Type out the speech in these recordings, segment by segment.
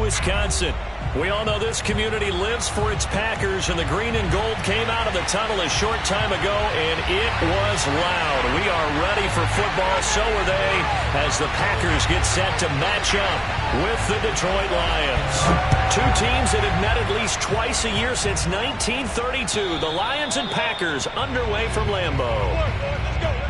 Wisconsin. We all know this community lives for its Packers, and the green and gold came out of the tunnel a short time ago, and it was loud. We are ready for football, so are they, as the Packers get set to match up with the Detroit Lions. Two teams that have met at least twice a year since 1932. The Lions and Packers underway from Lambeau. Let's go.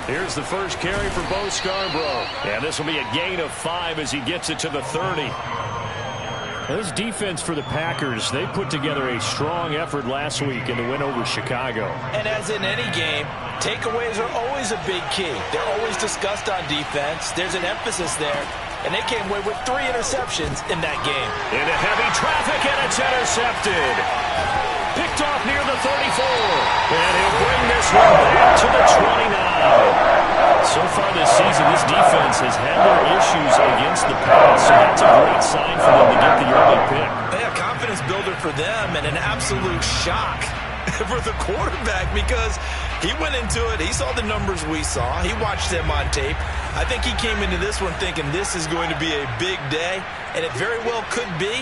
Here's the first carry for Bo Scarborough. And this will be a gain of 5 as he gets it to the 30. This defense for the Packers, they put together a strong effort last week in the win over Chicago. And as in any game, takeaways are always a big key. They're always discussed on defense. There's an emphasis there. And they came away with 3 interceptions in that game. Into heavy traffic, and it's intercepted. Picked off near the 34. And he'll bring this one back to the 29. So far this season, this defense has had their issues against the pass, so that's a great sign for them to get the early pick. Yeah, confidence builder for them, and an absolute shock for the quarterback because he went into it. He saw the numbers we saw. He watched them on tape. I think he came into this one thinking this is going to be a big day, and it very well could be.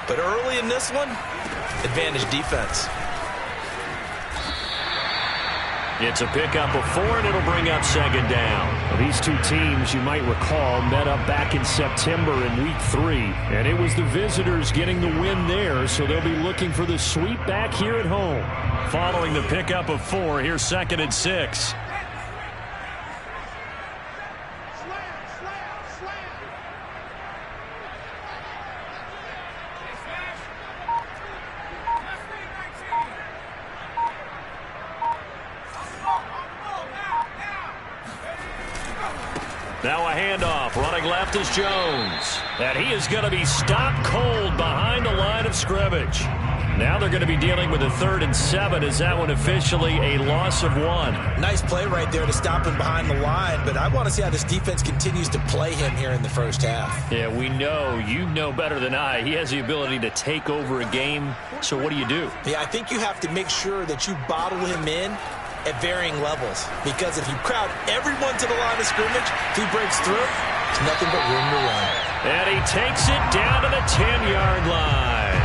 But early in this one, advantage defense. It's a pickup of 4, and it'll bring up second down. Well, these two teams, you might recall, met up back in September in Week 3. And it was the visitors getting the win there, so they'll be looking for the sweep back here at home. Following the pickup of 4, here's second and 6. Now a handoff. Running left is Jones. And he is going to be stopped cold behind the line of scrimmage. Now they're going to be dealing with a 3rd and 7. Is that one officially a loss of 1? Nice play right there to stop him behind the line, but I want to see how this defense continues to play him here in the first half. Yeah, we know. You know better than I. He has the ability to take over a game. So what do you do? Yeah, I think you have to make sure that you bottle him in at varying levels, because if you crowd everyone to the line of scrimmage, if he breaks through, there's nothing but room to run. And he takes it down to the 10-yard line.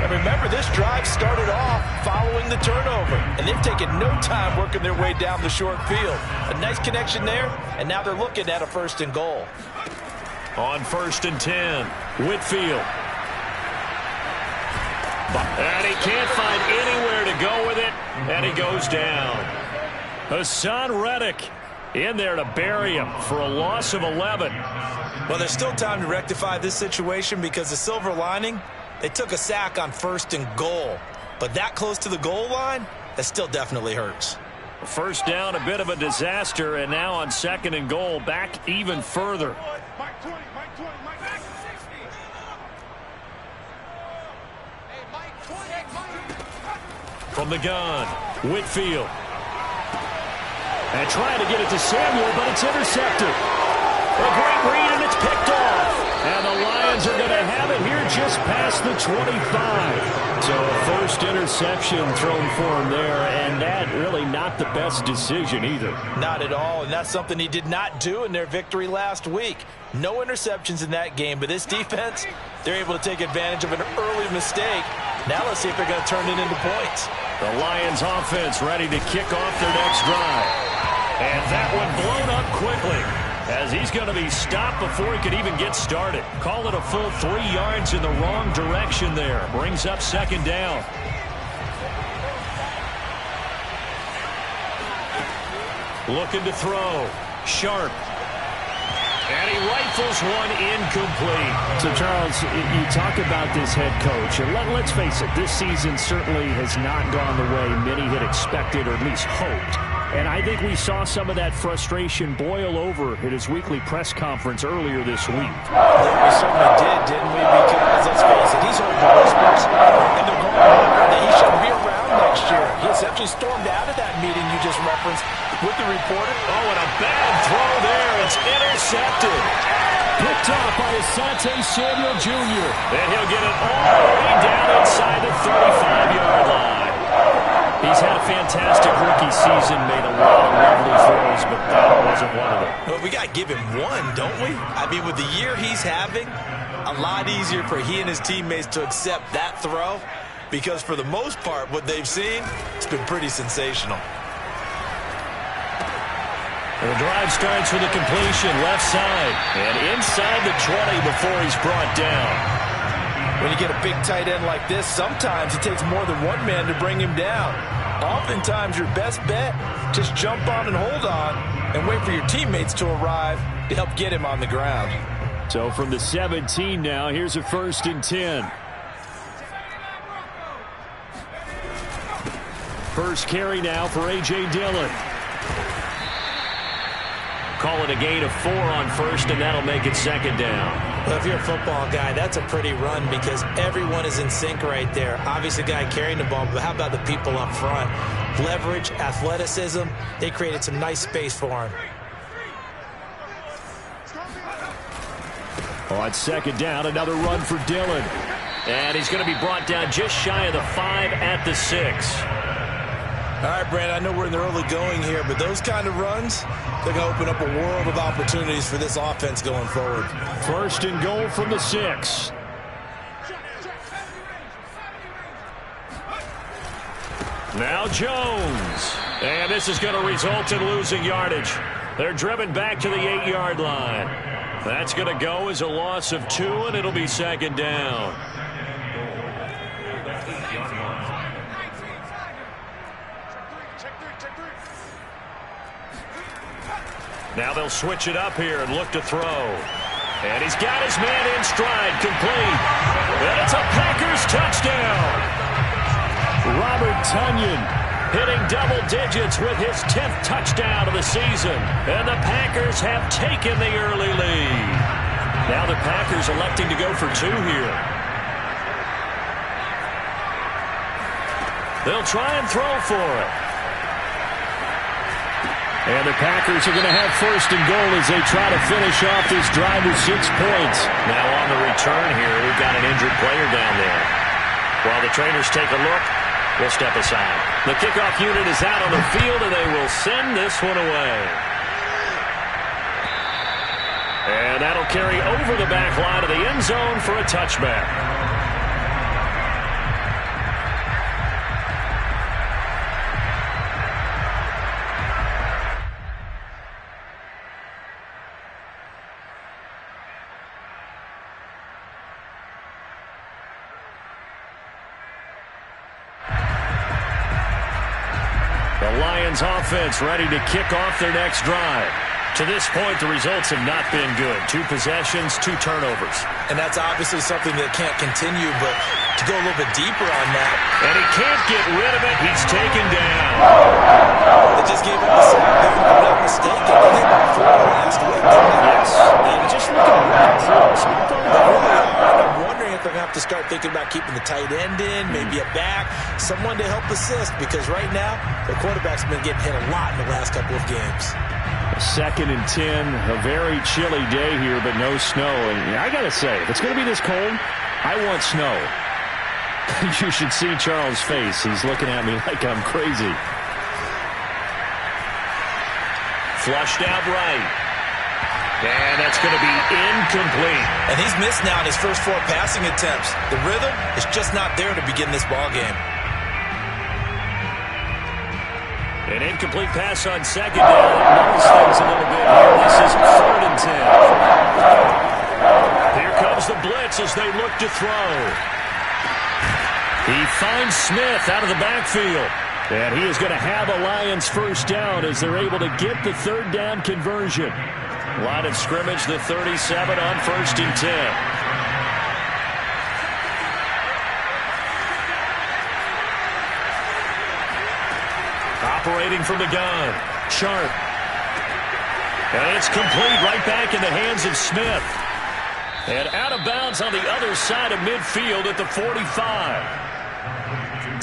And remember, this drive started off following the turnover, and they've taken no time working their way down the short field. A nice connection there, and now they're looking at a 1st and goal. On 1st and 10, Whitfield. And he can't find anywhere to go with it, and he goes down. Hassan Reddick in there to bury him for a loss of 11. Well, there's still time to rectify this situation because the silver lining, they took a sack on 1st and goal. But that close to the goal line, that still definitely hurts. First down, a bit of a disaster, and now on 2nd and goal, back even further. From the gun, Whitfield. And trying to get it to Samuel, but it's intercepted. A great read, and it's picked off. And the Lions are going to have it here just past the 25. So a first interception thrown for him there, and that really not the best decision either. Not at all, and that's something he did not do in their victory last week. No interceptions in that game, but this defense, they're able to take advantage of an early mistake. Now let's see if they're going to turn it into points. The Lions offense ready to kick off their next drive. And that one blown up quickly as he's going to be stopped before he could even get started. Call it a full 3 yards in the wrong direction there. Brings up second down. Looking to throw. Sharp. And he rifles one incomplete. So, Charles, you talk about this head coach. And let's face it, this season certainly has not gone the way many had expected or at least hoped. And I think we saw some of that frustration boil over at his weekly press conference earlier this week. Yeah, we certainly did, didn't we? Because, let's face it, he's heard the whispers, and they're going on that he shouldn't be around next year. He essentially stormed out of that meeting you just referenced with the reporter. Oh, and a bad throw it's intercepted. Picked off by Asante Samuel Jr. And he'll get it all the way down inside the 35-yard line. He's had a fantastic rookie season, made a lot of lovely throws, but that wasn't one of them. Well, we got to give him one, don't we? I mean, with the year he's having, a lot easier for he and his teammates to accept that throw, because for the most part, what they've seen, it's been pretty sensational. The drive starts with a completion left side and inside the 20 before he's brought down. When you get a big tight end like this, sometimes it takes more than one man to bring him down. Oftentimes, your best bet, just jump on and hold on and wait for your teammates to arrive to help get him on the ground. So from the 17 now, here's a 1st and 10. First carry now for A.J. Dillon. Call it a gain of 4 on first, and that'll make it 2nd down. Well, if you're a football guy, that's a pretty run because everyone is in sync right there. Obviously, the guy carrying the ball, but how about the people up front? Leverage, athleticism, they created some nice space for him. On 2nd down, another run for Dillon. And he's going to be brought down just shy of the 5 at the 6. All right, Brandon, I know we're in the early going here, but those kind of runs, they're going to open up a world of opportunities for this offense going forward. 1st and goal from the 6. Now Jones. And this is going to result in losing yardage. They're driven back to the 8-yard line. That's going to go as a loss of 2, and it'll be 2nd down. Now they'll switch it up here and look to throw. And he's got his man in stride, complete. And it's a Packers touchdown. Robert Tonyan hitting double digits with his 10th touchdown of the season. And the Packers have taken the early lead. Now the Packers electing to go for 2 here. They'll try and throw for it. And the Packers are going to have 1st and goal as they try to finish off this drive with 6 points. Now on the return here, we've got an injured player down there. While the trainers take a look, we'll step aside. The kickoff unit is out on the field, and they will send this one away. And that'll carry over the back line of the end zone for a touchback. The Lions offense ready to kick off their next drive. To this point, the results have not been good. 2 possessions, 2 turnovers. And that's obviously something that can't continue, but to go a little bit deeper on that. And he can't get rid of it. He's taken down. They just gave him a sack. If I'm not mistaken, they hit him 4 last week. Yes. And just looking really close. I'm wondering if they're going to have to start thinking about keeping the tight end in, maybe a back, someone to help assist, because right now, the quarterback's been getting hit a lot in the last couple of games. 2nd and 10, a very chilly day here, but no snow. And I got to say, if it's going to be this cold, I want snow. You should see Charles' face. He's looking at me like I'm crazy. Flushed out right. And that's going to be incomplete. And he's missed now in his first 4 passing attempts. The rhythm is just not there to begin this ball game. An incomplete pass on 2nd down. It lowers things a little bit here. This is 3rd and 10. Here comes the blitz as they look to throw. He finds Smith out of the backfield. And he is going to have a Lions 1st down as they're able to get the 3rd down conversion. Line of scrimmage, the 37 on 1st and 10. Operating from the gun, Sharp. And it's complete right back in the hands of Smith. And out of bounds on the other side of midfield at the 45.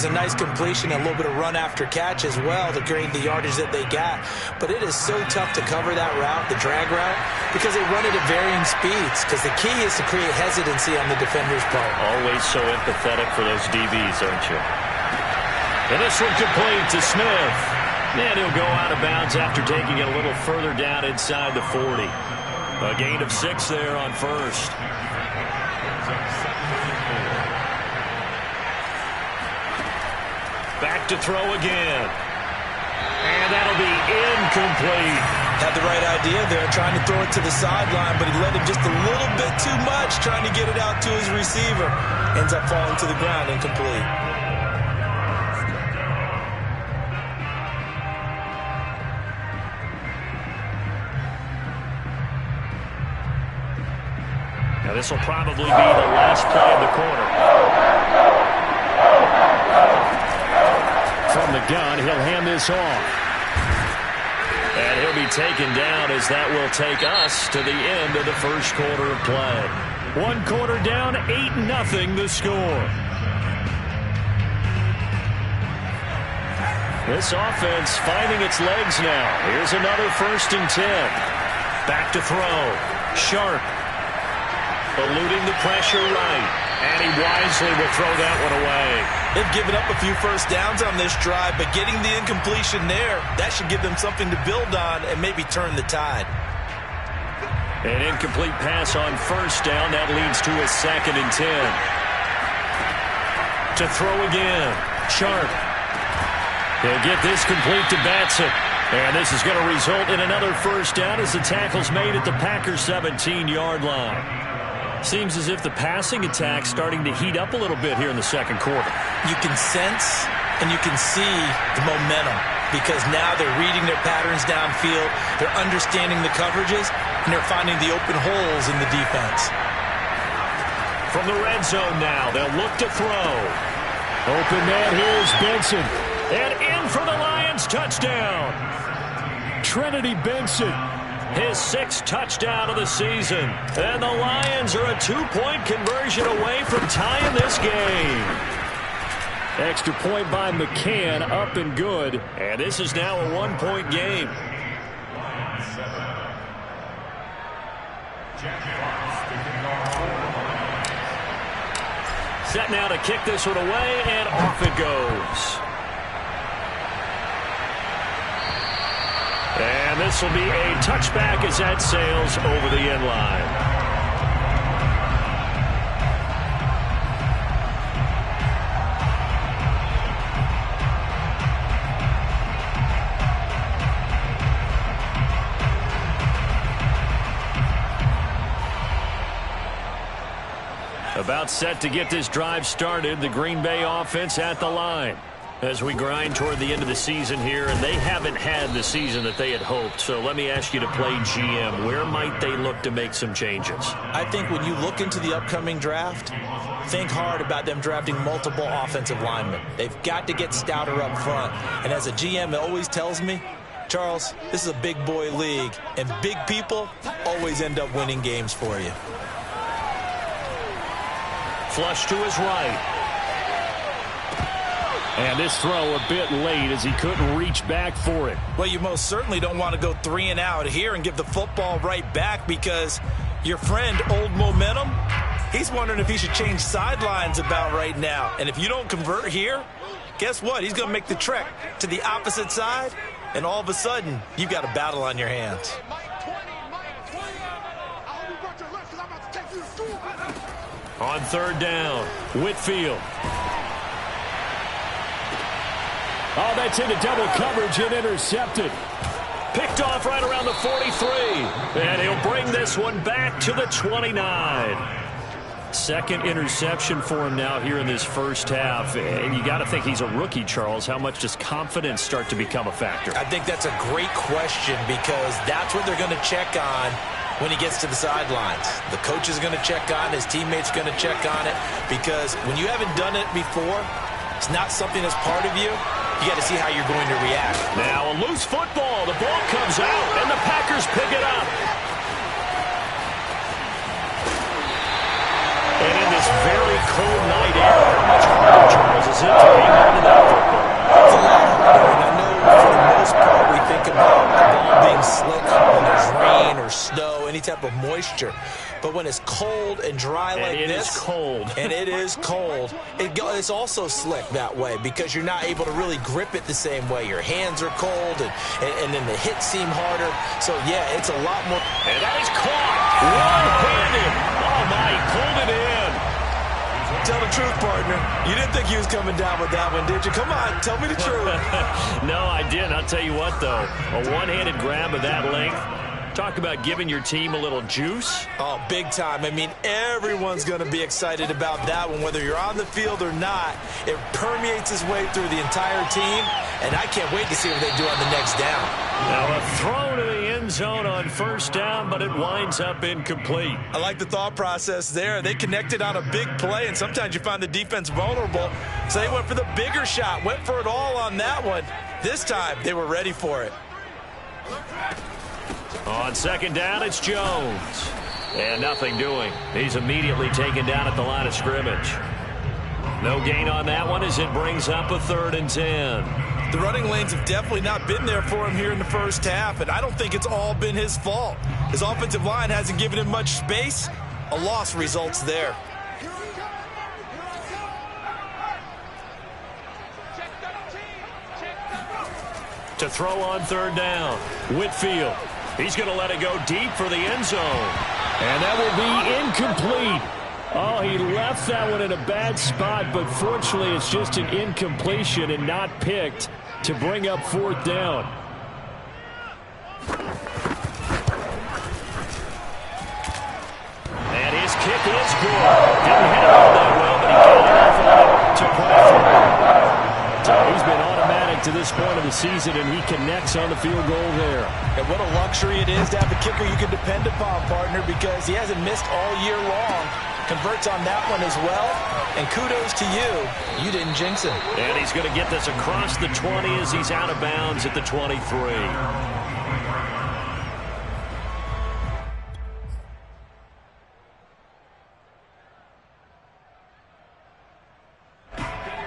It's a nice completion, and a little bit of run after catch as well to gain the yardage that they got. But it is so tough to cover that route, the drag route, because they run it at varying speeds. Because the key is to create hesitancy on the defender's part. Always so empathetic for those DBs, aren't you? And this one complete to Smith. And he'll go out of bounds after taking it a little further down inside the 40. A gain of 6 there on first. Back to throw again. And that'll be incomplete. Had the right idea there, trying to throw it to the sideline, but he led him just a little bit too much, trying to get it out to his receiver. Ends up falling to the ground, incomplete. Now this will probably be the last play of the quarter. From the gun, he'll hand this off. And he'll be taken down as that will take us to the end of the first quarter of play. 1 quarter down, 8-0 the score. This offense finding its legs now. Here's another 1st and 10. Back to throw. Sharp. Eluding the pressure right. And he wisely will throw that one away. They've given up a few first downs on this drive, but getting the incompletion there, that should give them something to build on and maybe turn the tide. An incomplete pass on 1st down. That leads to a 2nd and 10. To throw again. Sharp. He'll get this complete to Batson. And this is going to result in another 1st down as the tackle's made at the Packers' 17-yard line. Seems as if the passing attack's starting to heat up a little bit here in the 2nd quarter. You can sense and you can see the momentum because now they're reading their patterns downfield, they're understanding the coverages, and they're finding the open holes in the defense. From the red zone now, they'll look to throw. Open man, here's Benson. And in for the Lions, touchdown. Trinity Benson. His 6th touchdown of the season. And the Lions are a 2-point conversion away from tying this game. Extra point by McCann, up and good. And this is now a 1-point game. Set now to kick this one away, and off it goes. And this will be a touchback as that sails over the end line. About set to get this drive started, the Green Bay offense at the line. As we grind toward the end of the season here, and they haven't had the season that they had hoped. So let me ask you to play GM. Where might they look to make some changes? I think when you look into the upcoming draft, think hard about them drafting multiple offensive linemen. They've got to get stouter up front. And as a GM, it always tells me, Charles, this is a big boy league, and big people always end up winning games for you. Flush to his right. And this throw a bit late as he couldn't reach back for it. Well, you most certainly don't want to go 3 and out here and give the football right back because your friend, Old Momentum, he's wondering if he should change sidelines about right now. And if you don't convert here, guess what? He's going to make the trek to the opposite side, and all of a sudden, you've got a battle on your hands. On 3rd down, Whitfield. Oh, that's into double coverage and intercepted. Picked off right around the 43. And he'll bring this one back to the 29. 2nd interception for him now here in this first half. And you got to think he's a rookie, Charles. How much does confidence start to become a factor? I think that's a great question because that's what they're going to check on when he gets to the sidelines. The coach is going to check on, his teammates going to check on it because when you haven't done it before, it's not something that's part of you. You got to see how you're going to react. Now a loose football. The ball comes out, and the Packers pick it up. And in this very cold night air, how much harder, Charles, is it to hang on being slick when there's rain or snow, any type of moisture. But when it's cold and dry like this. And it is cold. And it is cold. It's also slick that way because you're not able to really grip it the same way. Your hands are cold, and then the hits seem harder. So, yeah, it's a lot more. And that is caught. One-handed. Oh, my, he pulled it in. Tell the truth, partner. You didn't think he was coming down with that one, did you? Come on, tell me the truth. No, I didn't. I'll tell you what, though. A one-handed grab of that length. Talk about giving your team a little juice. Oh, big time. I mean, everyone's going to be excited about that one, whether you're on the field or not. It permeates its way through the entire team, and I can't wait to see what they do on the next down. Now a throw to the end zone on first down, but it winds up incomplete. I like the thought process there. They connected on a big play, and sometimes you find the defense vulnerable. So they went for the bigger shot, went for it all on that one. This time, they were ready for it. On second down, it's Jones. And nothing doing. He's immediately taken down at the line of scrimmage. No gain on that one as it brings up a 3rd and 10. The running lanes have definitely not been there for him here in the first half, and I don't think it's all been his fault. His offensive line hasn't given him much space. A loss results there. To throw on 3rd down, Whitfield. He's going to let it go deep for the end zone. And that will be incomplete. Oh, he left that one in a bad spot, but fortunately it's just an incompletion and not picked to bring up 4th down. And his kick is good. Didn't hit it all that well, but he got off on it to play through. So he's been automatic to this point of the season, and he connects on the field goal there. And what a luxury it is to have a kicker you can depend upon, partner, because he hasn't missed all year long. Converts on that one as well. And kudos to you. You didn't jinx him. And he's going to get this across the 20 as he's out of bounds at the 23.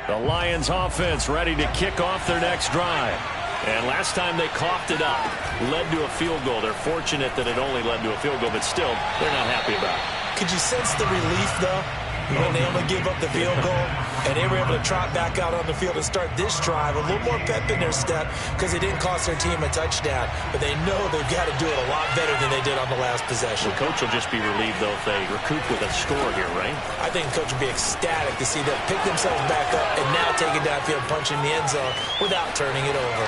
The Lions offense ready to kick off their next drive. And last time they coughed it up, led to a field goal. They're fortunate that it only led to a field goal, but still, they're not happy about it. Could you sense the relief, though, when they only give up the field goal? And they were able to trot back out on the field and start this drive. A little more pep in their step because it didn't cost their team a touchdown. But they know they've got to do it a lot better than they did on the last possession. The coach will just be relieved, though, if they recoup with a score here, right? I think the coach would be ecstatic to see them pick themselves back up and now take it downfield, punching the end zone without turning it over.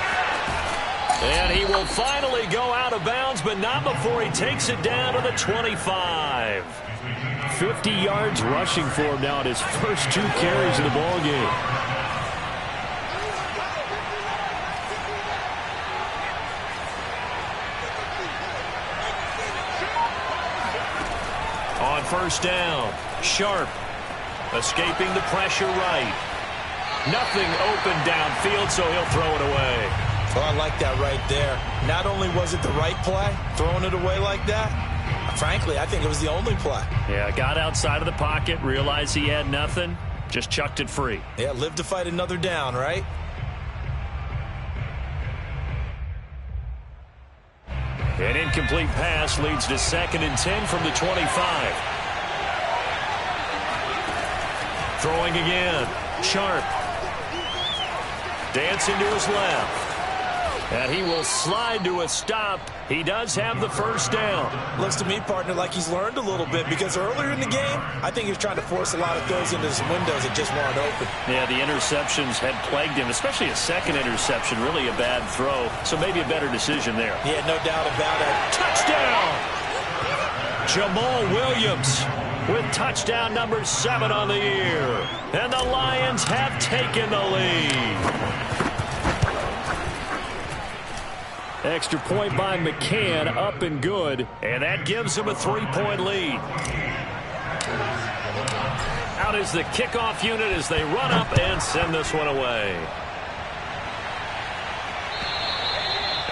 And he will finally go out of bounds, but not before he takes it down to the 25. 50 yards rushing for him now at his first 2 carries of the ball game. On first down, Sharp escaping the pressure right. Nothing open downfield, so he'll throw it away. Oh, I like that right there. Not only was it the right play, throwing it away like that, frankly, I think it was the only play. Yeah, got outside of the pocket, realized he had nothing, just chucked it free. Yeah, live to fight another down, right? An incomplete pass leads to 2nd and 10 from the 25. Throwing again. Sharp. Dancing to his left. And he will slide to a stop. He does have the first down. Looks to me, partner, like he's learned a little bit because earlier in the game, I think he was trying to force a lot of throws into some windows that just weren't open. Yeah, the interceptions had plagued him, especially a second interception, really a bad throw. So maybe a better decision there. Yeah, no doubt about it. Touchdown! Jamal Williams with touchdown number 7 on the year. And the Lions have taken the lead. Extra point by McCann, up and good. And that gives him a 3-point lead. Out is the kickoff unit as they run up and send this one away.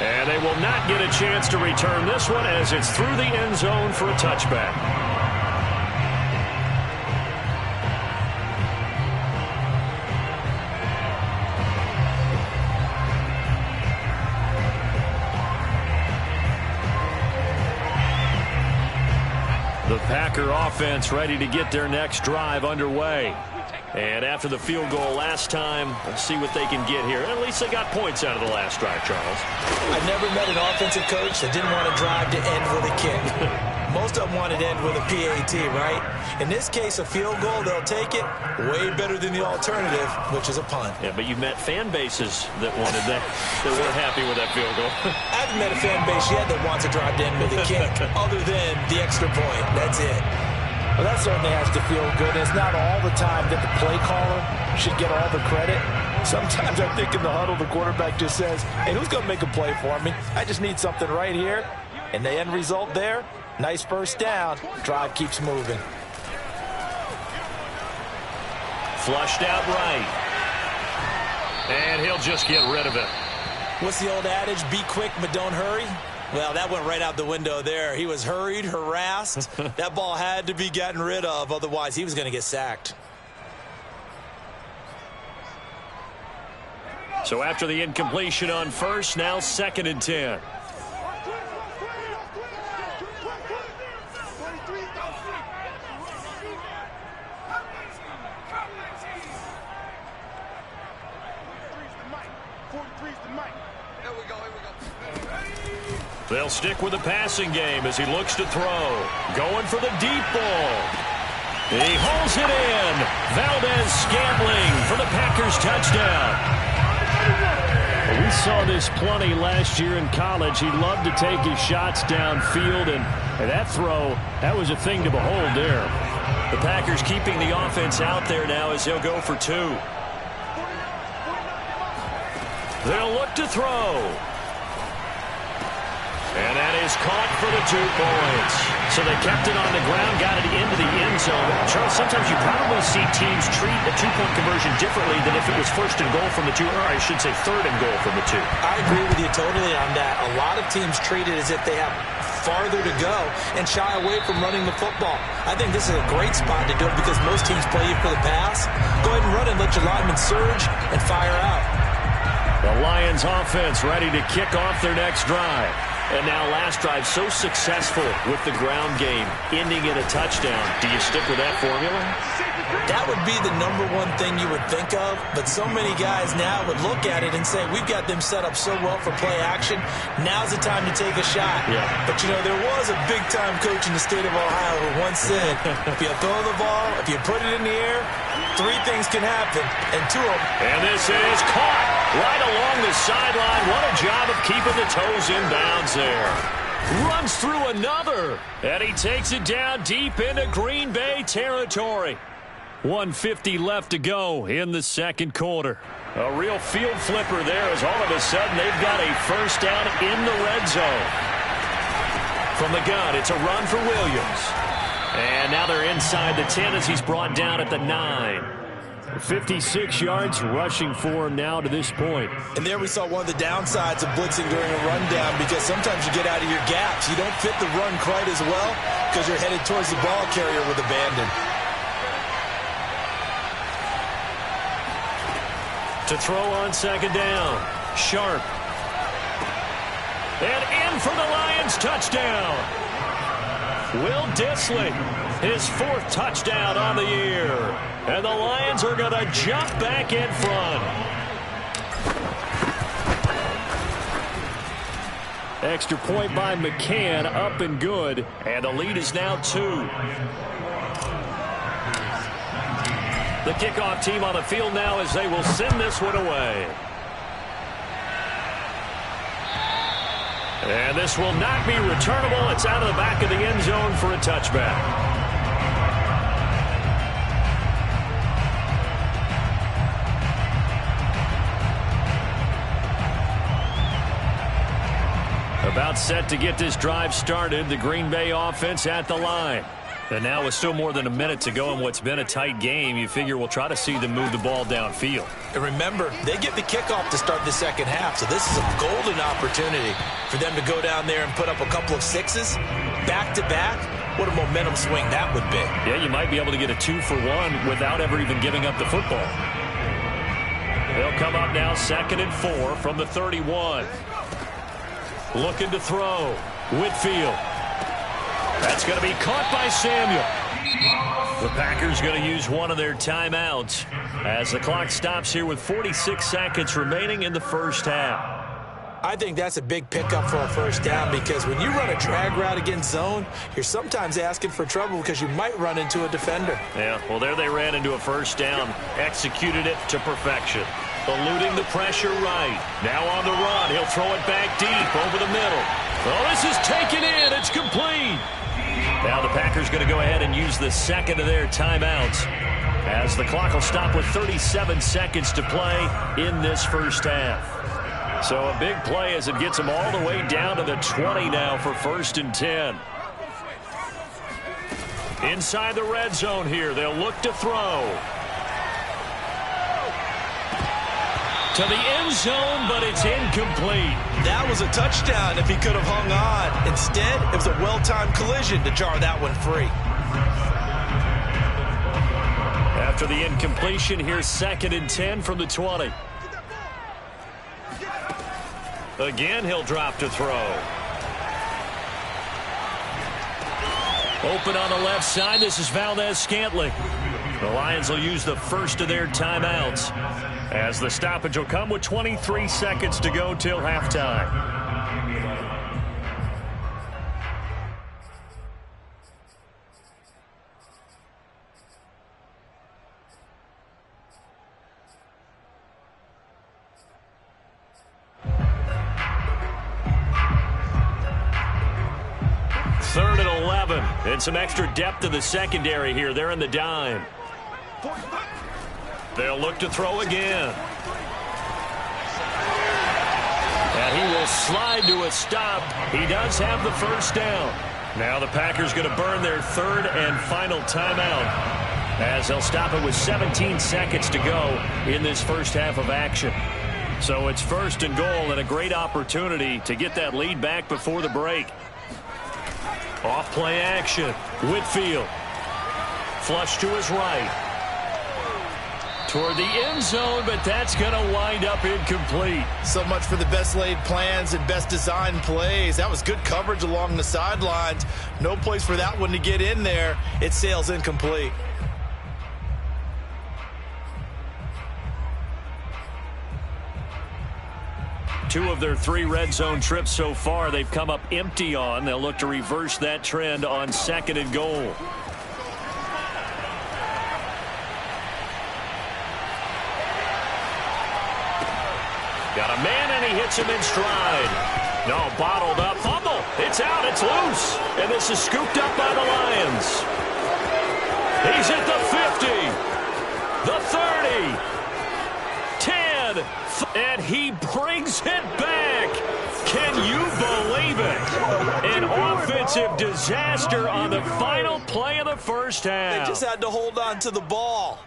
And they will not get a chance to return this one as it's through the end zone for a touchback. The Packer offense ready to get their next drive underway. And after the field goal last time, let's see what they can get here. At least they got points out of the last drive, Charles. I've never met an offensive coach that didn't want to drive to end with a kick. Most of them wanted to end with a PAT, right? In this case, a field goal, they'll take it. Way better than the alternative, which is a punt. Yeah, but you met fan bases that wanted that, that weren't happy with that field goal. I haven't met a fan base yet that wants to drive to end with a kick, other than the extra point. That's it. Well, that certainly has to feel good. It's not all the time that the play caller should get all the credit. Sometimes I think in the huddle, the quarterback just says, hey, who's going to make a play for me? I just need something right here. And the end result there, nice first down. Drive keeps moving. Flushed out right. And he'll just get rid of it. What's the old adage? Be quick, but don't hurry. Well, that went right out the window there. He was hurried, harassed. That ball had to be gotten rid of. Otherwise, he was going to get sacked. So after the incompletion on first, now 2nd and 10. They'll stick with the passing game as he looks to throw. Going for the deep ball. He hauls it in. Valdez-Scantling for the Packers touchdown. We saw this plenty last year in college. He loved to take his shots downfield, and that throw, that was a thing to behold there. The Packers keeping the offense out there now as he'll go for 2. They'll look to throw. And that is caught for the 2 points. So they kept it on the ground, got it into the end zone. Charles, sometimes you probably see teams treat a 2-point conversion differently than if it was 1st and goal from the 2, or I should say 3rd and goal from the 2. I agree with you totally on that. A lot of teams treat it as if they have farther to go and shy away from running the football. I think this is a great spot to do it because most teams play you for the pass. Go ahead and run and let your linemen surge and fire out. The Lions offense ready to kick off their next drive. And now last drive so successful with the ground game, ending in a touchdown. Do you stick with that formula? That would be the #1 thing you would think of, but so many guys now would look at it and say, we've got them set up so well for play action. Now's the time to take a shot. Yeah. But, you know, there was a big-time coach in the state of Ohio who once said, if you throw the ball, if you put it in the air, 3 things can happen, and 2 of them. And this is caught right along the sideline. What a job of keeping the toes in bounds there. Runs through another, and he takes it down deep into Green Bay territory. 1:50 left to go in the 2nd quarter. A real field flipper there as all of a sudden they've got a first down in the red zone. From the gun, it's a run for Williams. And now they're inside the 10 as he's brought down at the 9. 56 yards rushing for him now to this point. And there we saw one of the downsides of blitzing during a rundown, because sometimes you get out of your gaps. You don't fit the run quite as well because you're headed towards the ball carrier with abandon. To throw on 2nd down. Sharp. And in for the Lions touchdown. Will Dissly, his 4th touchdown on the year. And the Lions are going to jump back in front. Extra point by McCann, up and good. And the lead is now 2. The kickoff team on the field now as they will send this one away. And this will not be returnable. It's out of the back of the end zone for a touchback. About set to get this drive started. The Green Bay offense at the line. And now with still more than a minute to go in what's been a tight game, you figure we'll try to see them move the ball downfield. And remember, they get the kickoff to start the 2nd half, so this is a golden opportunity for them to go down there and put up a couple of 6s back-to-back. What a momentum swing that would be. Yeah, you might be able to get a 2-for-1 without ever even giving up the football. They'll come up now 2nd and 4 from the 31. Looking to throw. Whitfield. That's going to be caught by Samuel. The Packers going to use one of their timeouts as the clock stops here with 46 seconds remaining in the first half. I think that's a big pickup for a first down because when you run a drag route against zone, you're sometimes asking for trouble because you might run into a defender. Yeah, well, there they ran into a first down, executed it to perfection. Eluding the pressure right. Now on the run. He'll throw it back deep over the middle. Oh, this is taken in. It's complete. Now the Packers going to go ahead and use the second of their timeouts as the clock will stop with 37 seconds to play in this first half. So a big play as it gets them all the way down to the 20 now for 1st and 10. Inside the red zone here. They'll look to throw. To the end zone, but it's incomplete. That was a touchdown if he could have hung on. Instead, it was a well-timed collision to jar that one free. After the incompletion, here's 2nd and 10 from the 20. Again, he'll drop to throw. Open on the left side. This is Valdez-Scantling. The Lions will use the first of their timeouts as the stoppage will come with 23 seconds to go till halftime. Third and 11, and some extra depth to the secondary here. They're in the dime. They'll look to throw again. And he will slide to a stop. He does have the first down. Now the Packers going to burn their third and final timeout as they'll stop it with 17 seconds to go in this first half of action. So it's 1st and goal and a great opportunity to get that lead back before the break. Off play action. Whitfield. Flush to his right. Toward the end zone, but that's going to wind up incomplete. So much for the best laid plans and best designed plays. That was good coverage along the sidelines. No place for that one to get in there. It sails incomplete. Two of their 3 red zone trips so far they've come up empty on. They'll look to reverse that trend on 2nd and goal. Got a man and he hits him in stride. No, bottled up. Fumble. It's out. It's loose. And this is scooped up by the Lions. He's at the 50. The 30. 10. And he brings it back. Can you believe it? An offensive disaster on the final play of the first half. They just had to hold on to the ball.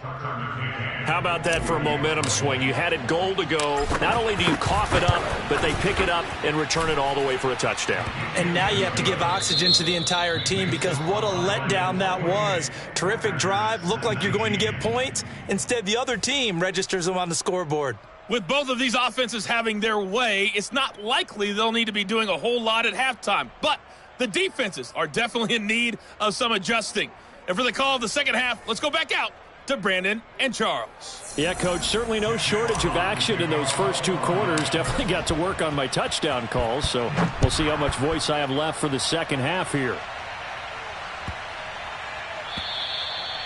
How about that for a momentum swing? You had it goal to go. Not only do you cough it up, but they pick it up and return it all the way for a touchdown. And now you have to give oxygen to the entire team because what a letdown that was. Terrific drive. Looked like you're going to get points. Instead, the other team registers them on the scoreboard. With both of these offenses having their way, it's not likely they'll need to be doing a whole lot at halftime. But the defenses are definitely in need of some adjusting. And for the call of the second half, let's go back out to Brandon and Charles. Yeah, Coach, certainly no shortage of action in those first 2 quarters. Definitely got to work on my touchdown calls, so we'll see how much voice I have left for the second half here.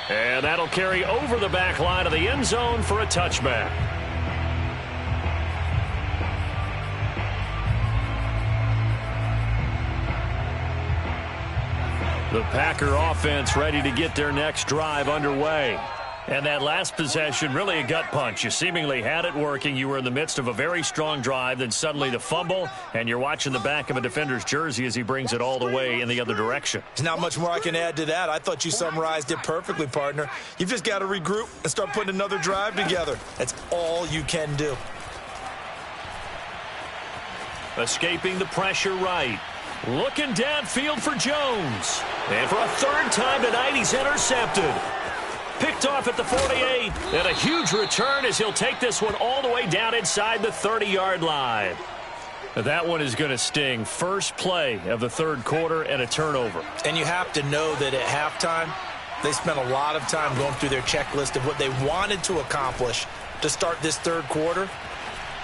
And that'll carry over the back line of the end zone for a touchback. The Packer offense ready to get their next drive underway. And that last possession, really a gut punch. You seemingly had it working. You were in the midst of a very strong drive, then suddenly the fumble, and you're watching the back of a defender's jersey as he brings it all the way in the other direction. There's not much more I can add to that. I thought you summarized it perfectly, partner. You've just got to regroup and start putting another drive together. That's all you can do. Escaping the pressure right. Looking downfield for Jones. And for a 3rd time tonight, he's intercepted. Picked off at the 48. And a huge return as he'll take this one all the way down inside the 30-yard line. That one is going to sting. First play of the third quarter and a turnover. And you have to know that at halftime, they spent a lot of time going through their checklist of what they wanted to accomplish to start this third quarter.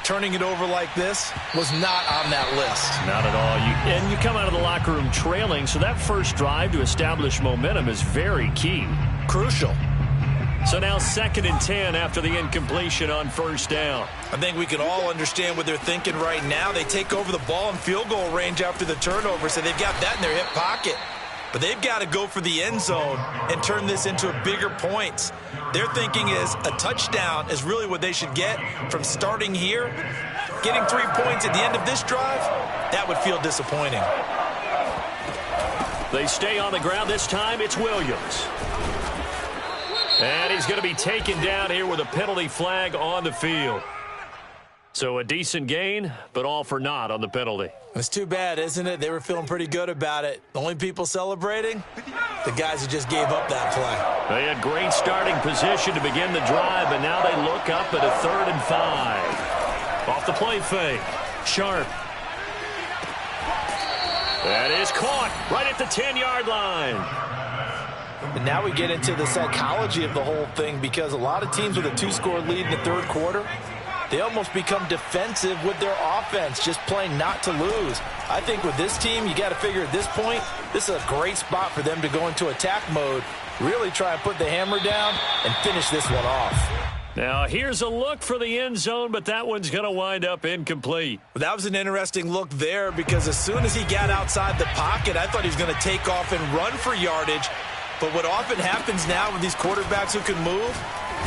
Turning it over like this was not on that list. Not at all. And you come out of the locker room trailing, so that first drive to establish momentum is very key. Crucial. So now 2nd and 10 after the incompletion on first down. I think we can all understand what they're thinking right now. They take over the ball in field goal range after the turnover, so they've got that in their hip pocket. But they've got to go for the end zone and turn this into bigger points. Their thinking is a touchdown is really what they should get from starting here. Getting 3 points at the end of this drive, that would feel disappointing. They stay on the ground. This time it's Williams. And he's going to be taken down here with a penalty flag on the field. So a decent gain, but all for naught on the penalty. It's too bad, isn't it? They were feeling pretty good about it. The only people celebrating, the guys who just gave up that play. They had great starting position to begin the drive, but now they look up at a 3rd and 5. Off the play fake. Sharp. That is caught right at the 10-yard line. And now we get into the psychology of the whole thing, because a lot of teams with a 2-score lead in the third quarter, they almost become defensive with their offense, just playing not to lose. I think with this team, you got to figure at this point, this is a great spot for them to go into attack mode, really try and put the hammer down and finish this one off. Now here's a look for the end zone, but that one's going to wind up incomplete. Well, that was an interesting look there, because as soon as he got outside the pocket, I thought he was going to take off and run for yardage. But what often happens now with these quarterbacks who can move,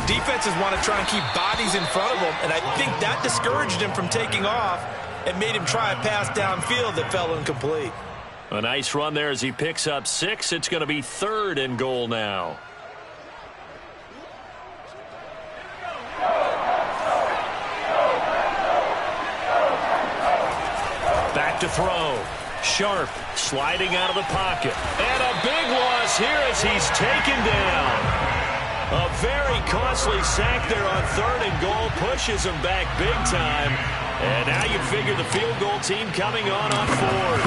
defenses want to try and keep bodies in front of them, and I think that discouraged him from taking off and made him try a pass downfield that fell incomplete. A nice run there as he picks up 6. It's going to be 3rd and goal now. Back to throw. Sharp sliding out of the pocket. And a big loss here as he's taken down. A very costly sack there on 3rd and goal. Pushes him back big time. And now you figure the field goal team coming on 4th.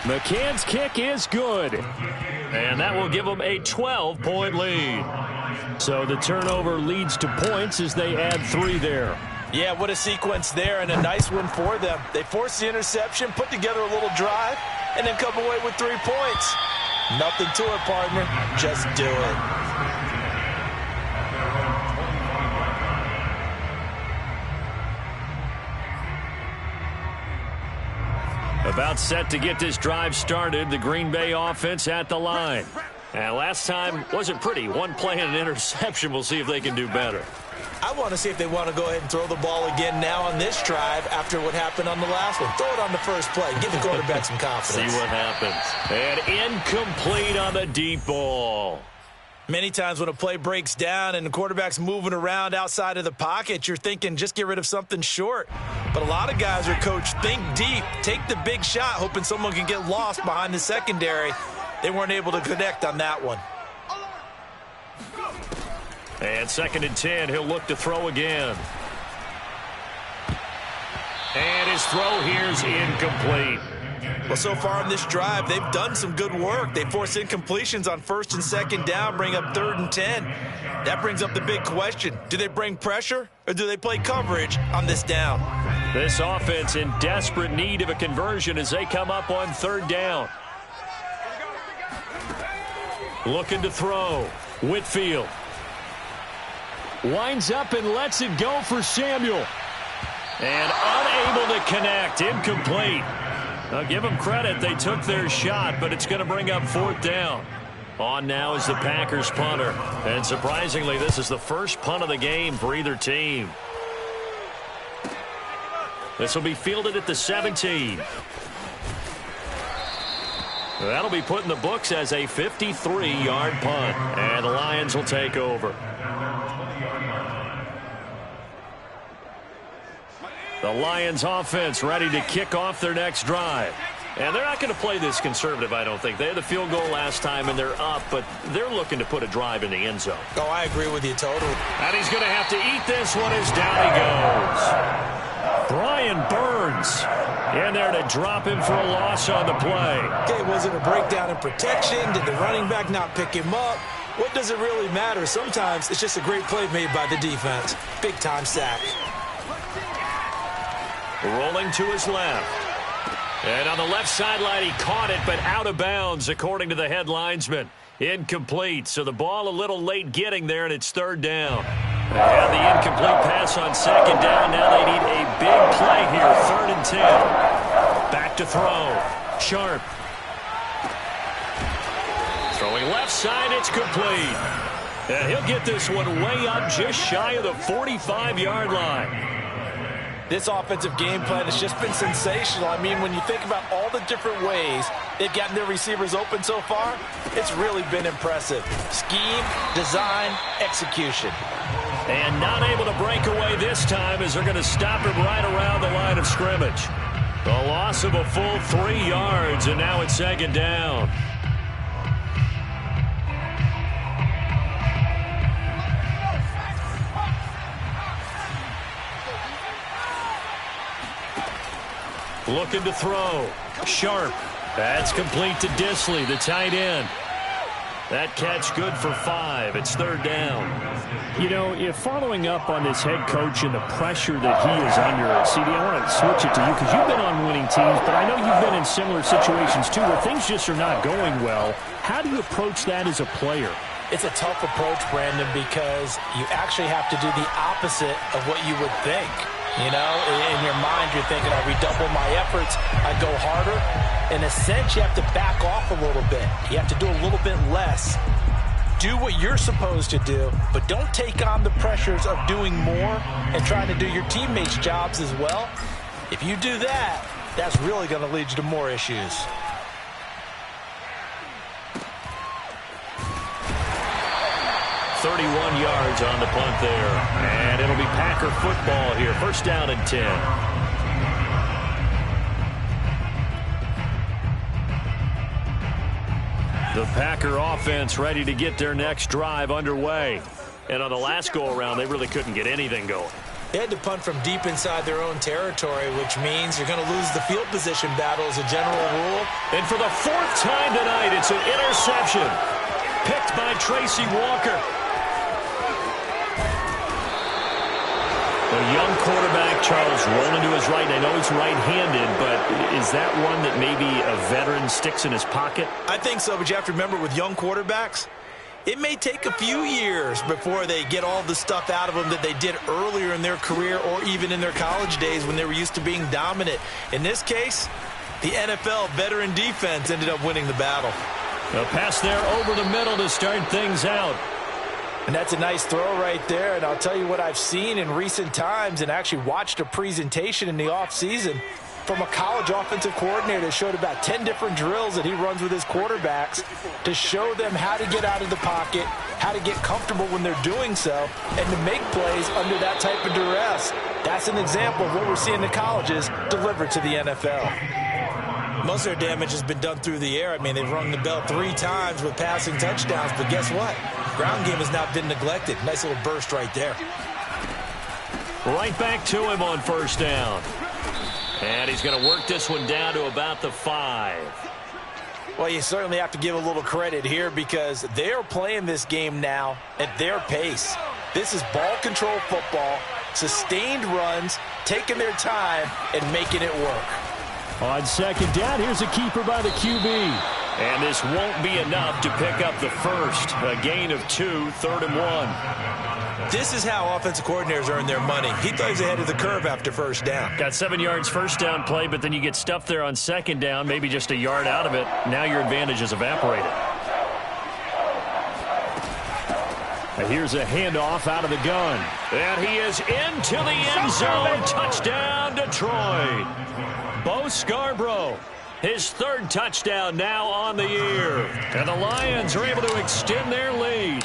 McCann's kick is good. And that will give them a 12-point lead. So the turnover leads to points as they add 3 there. Yeah, what a sequence there, and a nice one for them. They forced the interception, put together a little drive, and then come away with 3 points. Nothing to it, partner. Just do it. About set to get this drive started, the Green Bay offense at the line. And last time wasn't pretty. One play and an interception. We'll see if they can do better. I want to see if they want to go ahead and throw the ball again now on this drive after what happened on the last one. Throw it on the first play. Give the quarterback some confidence. See what happens. And incomplete on the deep ball. Many times when a play breaks down and the quarterback's moving around outside of the pocket, you're thinking just get rid of something short. But a lot of guys are coached, think deep, take the big shot, hoping someone can get lost behind the secondary. They weren't able to connect on that one. And 2nd and 10, he'll look to throw again. And his throw here's incomplete. Well, so far in this drive, they've done some good work. They force incompletions on 1st and 2nd down, bring up 3rd and 10. That brings up the big question. Do they bring pressure or do they play coverage on this down? This offense in desperate need of a conversion as they come up on 3rd down. Looking to throw. Whitfield. Winds up and lets it go for Samuel. And unable to connect. Incomplete. I'll give them credit. They took their shot, but it's going to bring up 4th down. On now is the Packers punter. And surprisingly, this is the first punt of the game for either team. This will be fielded at the 17. That'll be put in the books as a 53-yard punt. And the Lions will take over. The Lions offense ready to kick off their next drive. And they're not going to play this conservative, I don't think. They had the field goal last time, and they're up, but they're looking to put a drive in the end zone. Oh, I agree with you totally. And he's going to have to eat this one as down he goes. Brian Burns in there to drop him for a loss on the play. Okay, was it a breakdown in protection? Did the running back not pick him up? What does it really matter? Sometimes it's just a great play made by the defense. Big-time sack. Rolling to his left. And on the left sideline, he caught it, but out of bounds, according to the head linesman. Incomplete, so the ball a little late getting there, and it's third down. And the incomplete pass on second down. Now they need a big play here, 3rd and 10. Back to throw. Sharp. Throwing left side, it's complete. And he'll get this one way up just shy of the 45-yard line. This offensive game plan has just been sensational. I mean, when you think about all the different ways they've gotten their receivers open so far, it's really been impressive. Scheme, design, execution. And not able to break away this time as they're going to stop him right around the line of scrimmage. A loss of a full 3 yards, and now it's 2nd down. Looking to throw. Sharp. That's complete to Disley, the tight end. That catch good for 5. It's 3rd down. You know, if following up on this head coach and the pressure that he is under, CD, I want to switch it to you because you've been on winning teams, but I know you've been in similar situations too where things just are not going well. How do you approach that as a player? It's a tough approach, Brandon, because you actually have to do the opposite of what you would think. You know, in your mind, you're thinking, I redouble my efforts, I go harder. In a sense, you have to back off a little bit. You have to do a little bit less. Do what you're supposed to do, but don't take on the pressures of doing more and trying to do your teammates' jobs as well. If you do that, that's really going to lead you to more issues. .31 yards on the punt there. And it'll be Packer football here. 1st down and 10. The Packer offense ready to get their next drive underway. And on the last go-around, they really couldn't get anything going. They had to punt from deep inside their own territory, which means you're going to lose the field position battle as a general rule. And for the 4th time tonight, it's an interception. Picked by Tracy Walker. A young quarterback, Charles, rolling to his right. I know he's right-handed, but is that one that maybe a veteran sticks in his pocket? I think so, but you have to remember with young quarterbacks, it may take a few years before they get all the stuff out of them that they did earlier in their career or even in their college days when they were used to being dominant. In this case, the NFL veteran defense ended up winning the battle. A pass there over the middle to start things out. And that's a nice throw right there. And I'll tell you what I've seen in recent times and actually watched a presentation in the offseason from a college offensive coordinator that showed about 10 different drills that he runs with his quarterbacks to show them how to get out of the pocket, how to get comfortable when they're doing so, and to make plays under that type of duress. That's an example of what we're seeing the colleges deliver to the NFL. Most of their damage has been done through the air. I mean, they've rung the bell 3 times with passing touchdowns, but guess what? Ground game has not been neglected. Nice little burst right there. Right back to him on 1st down. And he's going to work this one down to about the 5. Well, you certainly have to give a little credit here because they're playing this game now at their pace. This is ball control football, sustained runs, taking their time, and making it work. On 2nd down, here's a keeper by the QB. And this won't be enough to pick up the first. A gain of 2, 3rd and 1. This is how offensive coordinators earn their money. He thought he was ahead of the curve after 1st down. Got 7 yards 1st down play, but then you get stuffed there on 2nd down, maybe just a yard out of it. Now your advantage is evaporated. Here's a handoff out of the gun. And he is into the end zone. Touchdown, Detroit. Bo Scarborough, his 3rd touchdown now on the year. And the Lions are able to extend their lead.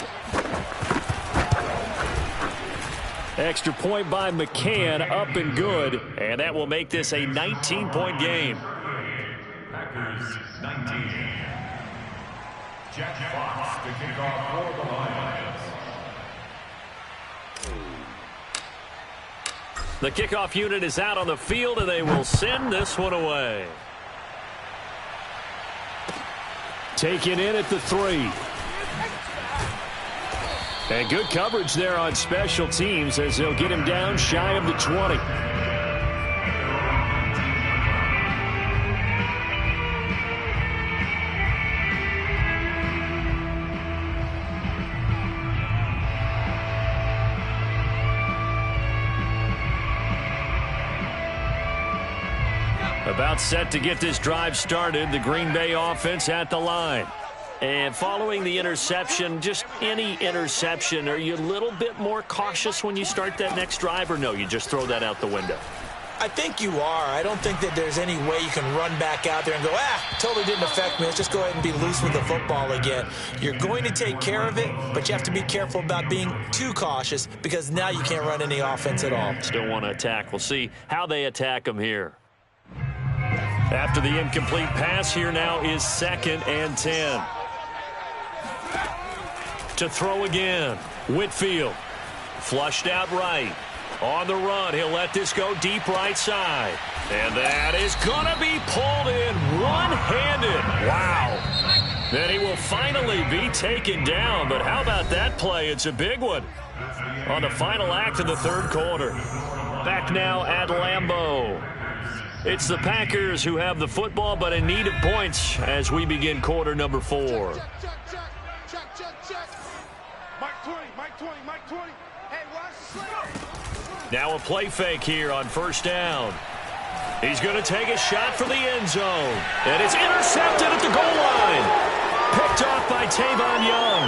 Extra point by McCann, up and good. And that will make this a 19-point game. Packers 19. Jack Fox to kick off for the Lions. The kickoff unit is out on the field, and they will send this one away. Taken in at the 3. And good coverage there on special teams as they'll get him down shy of the 20. About set to get this drive started, the Green Bay offense at the line. And following the interception, just any interception, are you a little bit more cautious when you start that next drive, or no, you just throw that out the window? I think you are. I don't think that there's any way you can run back out there and go, totally didn't affect me. Let's just go ahead and be loose with the football again. You're going to take care of it, but you have to be careful about being too cautious because now you can't run any offense at all. Still want to attack. We'll see how they attack them here. After the incomplete pass, here now is 2nd and 10. To throw again, Whitfield. Flushed out right. On the run, he'll let this go deep right side. And that is going to be pulled in one-handed. Wow. Then he will finally be taken down. But how about that play? It's a big one on the final act of the 3rd quarter. Back now at Lambeau. It's the Packers who have the football, but in need of points as we begin quarter number 4. Now a play fake here on 1st down. He's going to take a shot for the end zone. And it's intercepted at the goal line. Picked off by Tavon Young.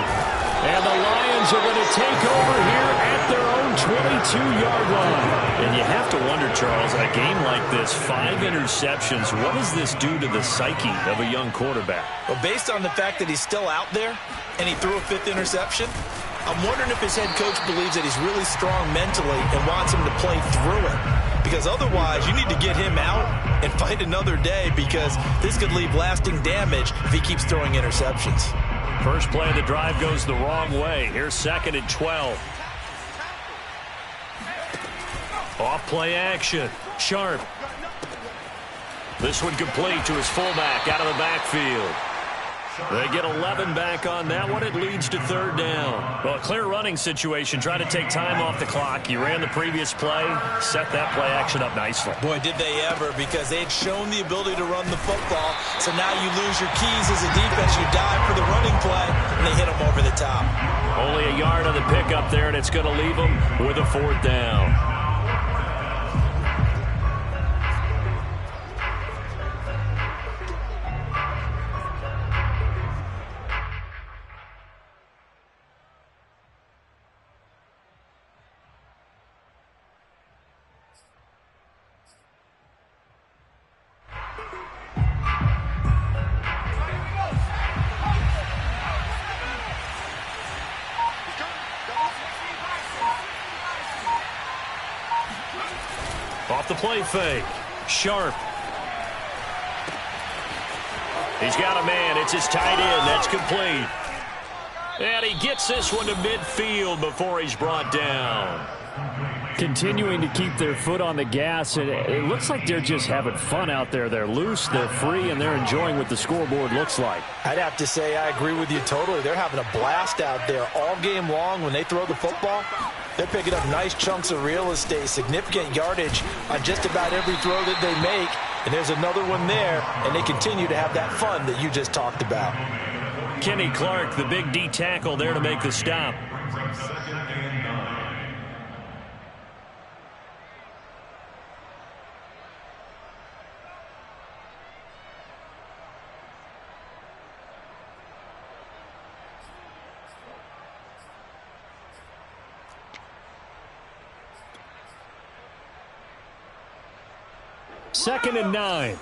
And the Lions are going to take over here at their own 22-yard line. And you have to wonder, Charles, a game like this, 5 interceptions, what does this do to the psyche of a young quarterback? Well, based on the fact that he's still out there and he threw a 5th interception, I'm wondering if his head coach believes that he's really strong mentally and wants him to play through it. Because otherwise, you need to get him out and fight another day because this could leave lasting damage if he keeps throwing interceptions. First play of the drive goes the wrong way. Here's 2nd and 12. Off play action. Sharp. This one complete to his fullback out of the backfield. They get 11 back on that one. It leads to 3rd down. Well, a clear running situation. Try to take time off the clock. You ran the previous play. Set that play action up nicely. Boy, did they ever, because they had shown the ability to run the football. So now you lose your keys as a defense. You dive for the running play, and they hit them over the top. Only a yard on the pickup there, and it's going to leave them with a 4th down. Off the play fake. Sharp. He's got a man. It's his tight end. That's complete. And he gets this one to midfield before he's brought down. Continuing to keep their foot on the gas, and it looks like they're just having fun out there. They're loose, they're free, and they're enjoying what the scoreboard looks like. I'd have to say I agree with you totally. They're having a blast out there all game long when they throw the football. They're picking up nice chunks of real estate, significant yardage on just about every throw that they make. And there's another one there, and they continue to have that fun that you just talked about. Kenny Clark, the big D tackle there to make the stop. Second and 9.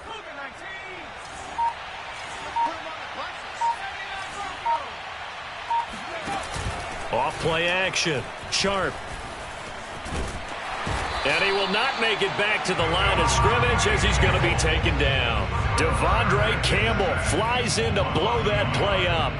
Off play action. Sharp. And he will not make it back to the line of scrimmage as he's going to be taken down. Devondre Campbell flies in to blow that play up.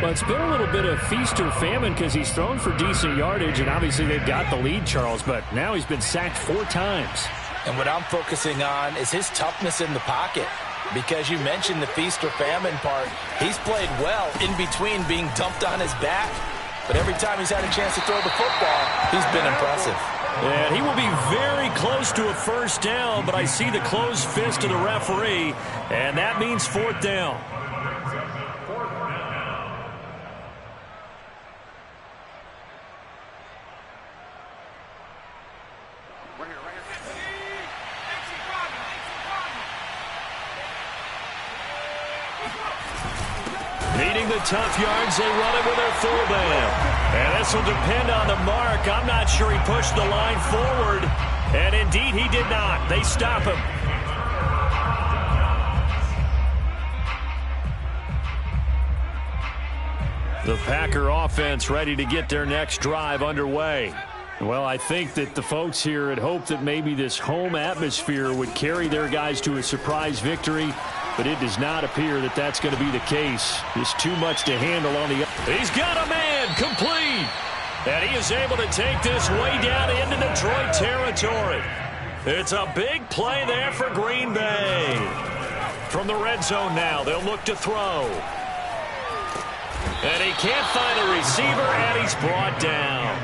Well, it's been a little bit of feast or famine because he's thrown for decent yardage, and obviously they've got the lead, Charles, but now he's been sacked 4 times. And what I'm focusing on is his toughness in the pocket. Because you mentioned the feast or famine part, he's played well in between being dumped on his back. But every time he's had a chance to throw the football, he's been impressive. And he will be very close to a first down, but I see the closed fist of the referee, and that means 4th down. Needing the tough yards, they run it with their fullback. And this will depend on the mark. I'm not sure he pushed the line forward. And indeed, he did not. They stop him. The Packer offense ready to get their next drive underway. Well, I think that the folks here had hoped that maybe this home atmosphere would carry their guys to a surprise victory. But it does not appear that that's going to be the case. Just too much to handle on the... He's got a man complete. And he is able to take this way down into Detroit territory. It's a big play there for Green Bay. From the red zone now, they'll look to throw. And he can't find a receiver, and he's brought down.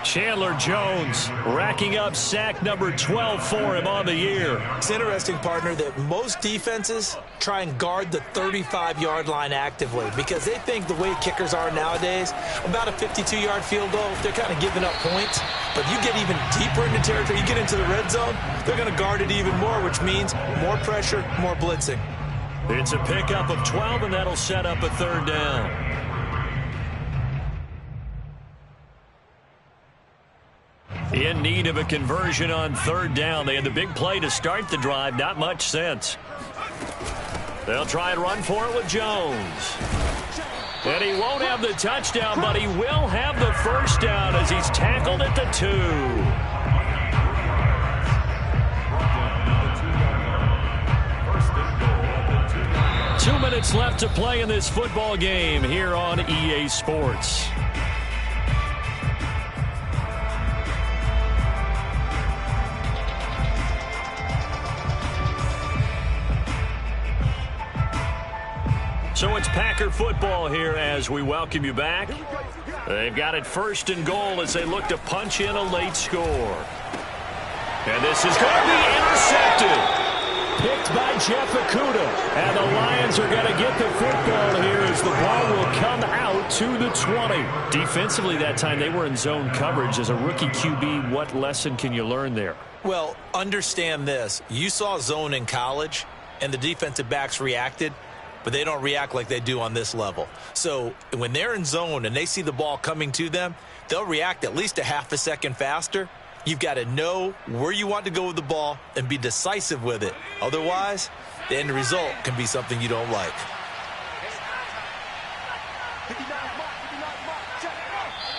Chandler Jones racking up sack number 12 for him on the year. It's interesting, partner, that most defenses try and guard the 35-yard line actively because they think the way kickers are nowadays, about a 52-yard field goal, they're kind of giving up points. But you get even deeper into territory, you get into the red zone, they're going to guard it even more, which means more pressure, more blitzing. It's a pickup of 12, and that'll set up a 3rd down. In need of a conversion on 3rd down. They had the big play to start the drive. Not much sense. They'll try and run for it with Jones. And he won't have the touchdown, but he will have the first down as he's tackled at the 2. 2 minutes left to play in this football game here on EA Sports. So it's Packer football here as we welcome you back. They've got it 1st and goal as they look to punch in a late score. And this is going to be intercepted. Picked by Jeff Okudah. And the Lions are going to get the football here as the ball will come out to the 20. Defensively that time they were in zone coverage. As a rookie QB, what lesson can you learn there? Well, understand this. You saw zone in college, and the defensive backs reacted. But they don't react like they do on this level. So when they're in zone and they see the ball coming to them, they'll react at least a half a second faster. You've got to know where you want to go with the ball and be decisive with it. Otherwise, the end result can be something you don't like.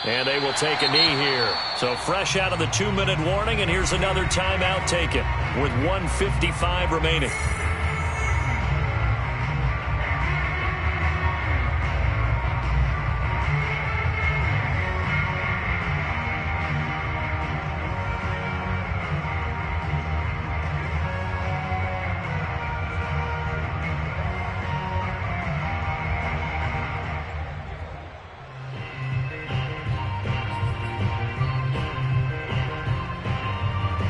And they will take a knee here. So fresh out of the 2-minute warning, and here's another timeout taken with 1:55 remaining.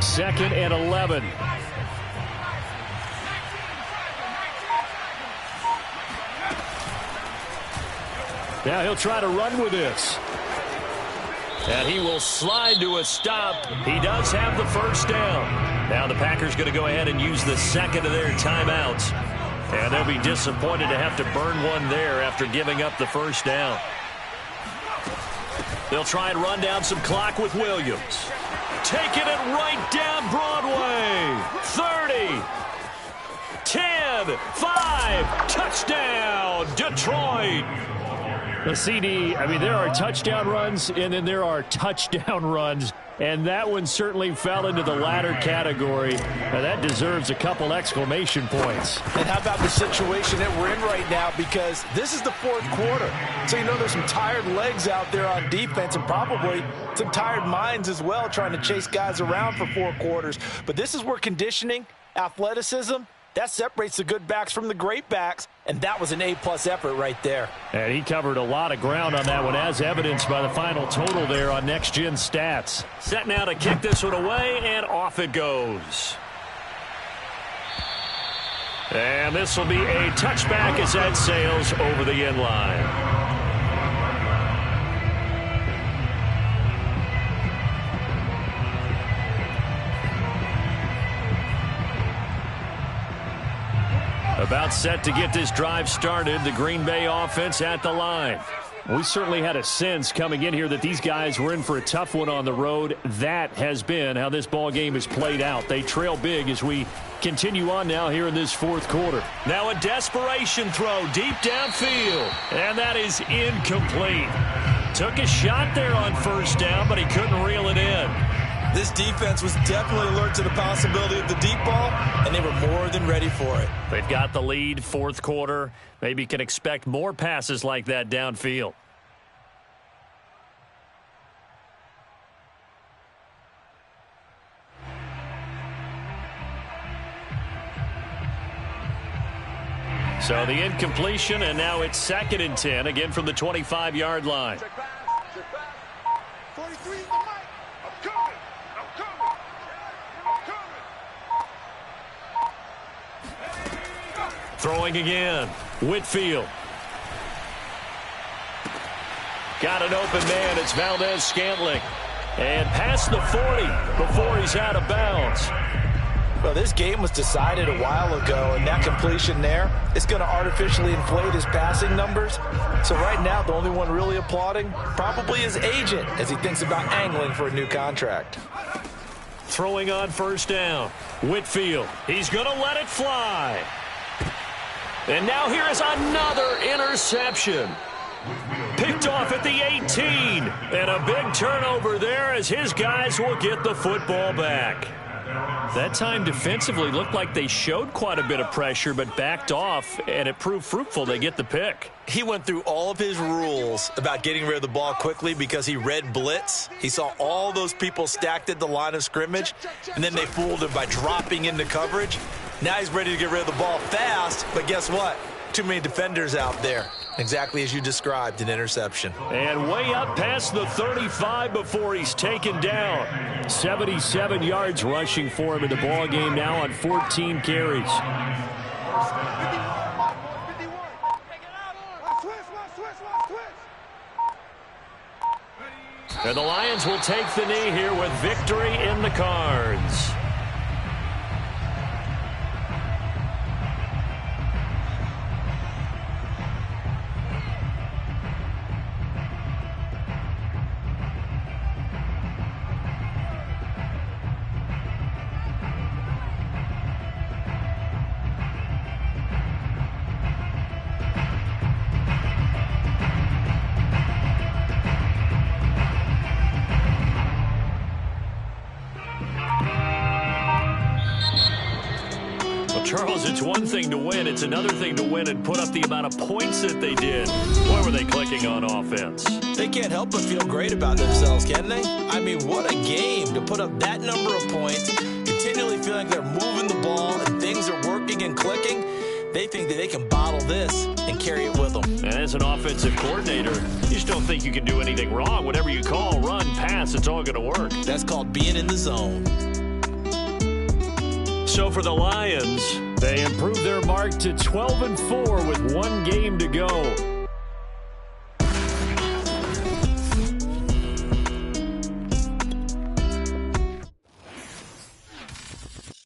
Second and 11. Now he'll try to run with this. And he will slide to a stop. He does have the first down. Now the Packers going to go ahead and use the second of their timeouts. And they'll be disappointed to have to burn one there after giving up the first down. They'll try and run down some clock with Williams. Taking it right down Broadway. 30. 10. 5. Touchdown, Detroit. The CD, I mean, there are touchdown runs, and then there are touchdown runs, and that one certainly fell into the latter category. Now, that deserves a couple exclamation points. And how about the situation that we're in right now, because this is the fourth quarter. So you know there's some tired legs out there on defense and probably some tired minds as well trying to chase guys around for 4 quarters. But this is where conditioning, athleticism, that separates the good backs from the great backs, and that was an A-plus effort right there. And he covered a lot of ground on that one, as evidenced by the final total there on Next Gen Stats. Set now to kick this one away, and off it goes. And this will be a touchback as that sails over the end line. About set to get this drive started, the Green Bay offense at the line. We certainly had a sense coming in here that these guys were in for a tough one on the road. That has been how this ball game has played out. They trail big as we continue on now here in this fourth quarter. Now a desperation throw deep downfield, and that is incomplete. Took a shot there on first down, but he couldn't reel it in. This defense was definitely alert to the possibility of the deep ball, and they were more than ready for it. They've got the lead, fourth quarter. Maybe can expect more passes like that downfield. So the incompletion, and now it's 2nd and 10, again from the 25-yard line. Check back. 43 is the mic. I'm coming. Throwing again. Whitfield. Got an open man. It's Valdez-Scantling. And past the 40 before he's out of bounds. Well, this game was decided a while ago, and that completion there is going to artificially inflate his passing numbers. So right now, the only one really applauding probably his agent as he thinks about angling for a new contract. Throwing on first down. Whitfield. He's going to let it fly. And now here is another interception. Picked off at the 18. And a big turnover there as his guys will get the football back. That time defensively looked like they showed quite a bit of pressure but backed off, and it proved fruitful. They get the pick. He went through all of his rules about getting rid of the ball quickly because he read blitz. He saw all those people stacked at the line of scrimmage, and then they fooled him by dropping into coverage. Now he's ready to get rid of the ball fast, but guess what? Too many defenders out there. Exactly as you described, an interception. And way up past the 35 before he's taken down. 77 yards rushing for him in the ball game now on 14 carries. And the Lions will take the knee here with victory in the cards. Charles, it's one thing to win. It's another thing to win and put up the amount of points that they did. Boy, were they clicking on offense. They can't help but feel great about themselves, can they? I mean, what a game to put up that number of points, continually feeling they're moving the ball and things are working and clicking. They think that they can bottle this and carry it with them. And as an offensive coordinator, you just don't think you can do anything wrong. Whatever you call, run, pass, it's all going to work. That's called being in the zone. So for the Lions, they improved their mark to 12-4 with one game to go.